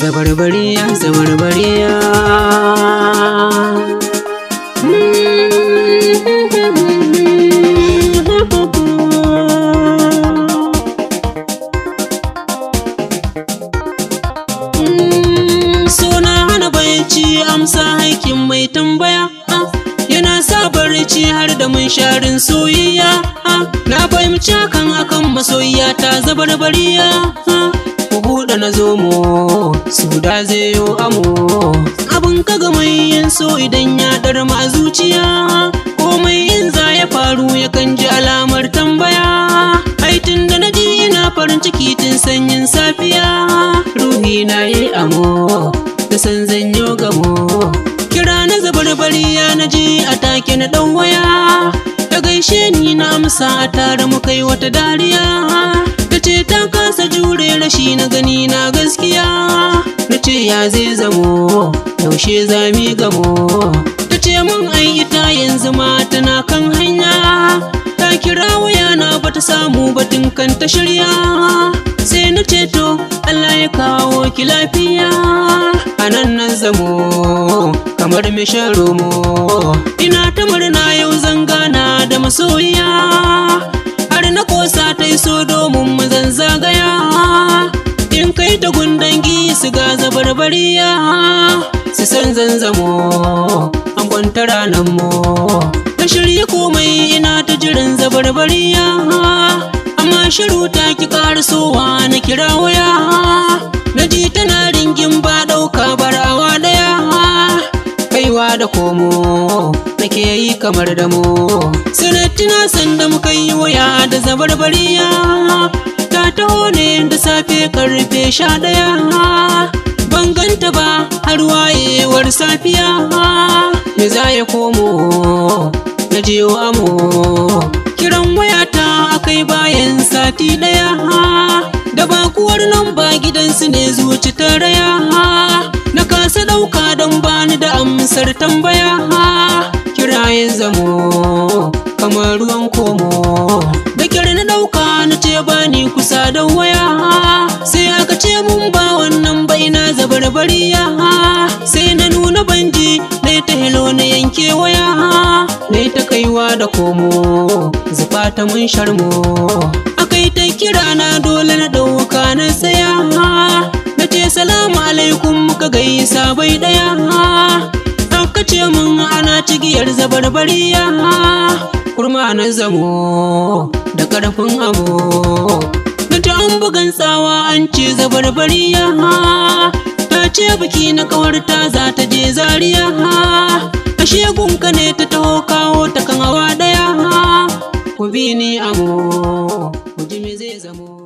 zabarbariya zabarbariya. Suna hana bacci amsa haikin mai tambaya, yana sa barci har da munsharin soyayya. Na fahimci hakan akan masoyiya ta zabarbariya. Ku buɗe na zomo su da zai yo amo, abin kaga mai yin so idan ya ɗarma a zuciya. Komai yin za ya faru yakan ji alamar tambaya. Aitin da na ji ina farin ciki tun sanyin safiya. Ruhi na yi amo da san zanyo gamo, kira na zabarbariya na ji a take na ɗan waya. Ta gaishe ni na amsa a tare mu kai wata dariya. Ta ce ta kasa jure rashi na gani na gaskiya. Na ce ya zai zamo yaushe za mi gamo. Ta ce mun ai ita yanzu ma tana kan hanya. Ta kira waya na bata samu batun kan ta shirya. Sai na ce to Allah ya kawo ki lafiya. Anan nan zamo kamar mai shan romo, ina ta murna yau zan gana da masoyiya. Har na kosa ta iso domin mu zan zagaya. In kai ta gundangi su ga zabarbariya, su san zan zamo an kwanta ranar mu. Ta shirya komai ina ta jiran zabarbariya, amma shiru ta ki karasowa na kira waya. Na ji tana ringin ba ɗauka barawa ɗaya. Kaiwa da komo nake yi kamar damo, sanatina sanda muka yi waya da zabarbariya. Ta taho ne da safe karfe 11, ban ganta ba har wayewar safiya. Me za ya komo na je amo, kiran wayata akai bayan sati ɗaya. Da bakuwar nan ba gidansu ne zuci ta raya. Na kasa ɗauka don bani da amsar tambaya. Kirayen zamo kamar ruwan komo, da kyar na ɗauka na ce bani kusa da waya. Sai aka ce mun ba wannan bai na zabarbariya. Sai na nuna banji na ta hello na yanke waya. Na ta kaiwa da komo zufa ta mun sharmo. Akai ta kira na dole na ɗauka na tsaya. Na ce salamu alaikum muka gaisa bai ɗaya. Aka ce mun ana cigiyar zabarbariya. Kurma na zamo da ƙarfin amo, na ta an bugan tsawa an ce zabarbariya. Ta ce biki na ƙawarta za ta je Zaria. Ashe gunka ne ta taho kawo ta kan hawa ɗaya. Ku bi ni amo, ku ji me zai zamo.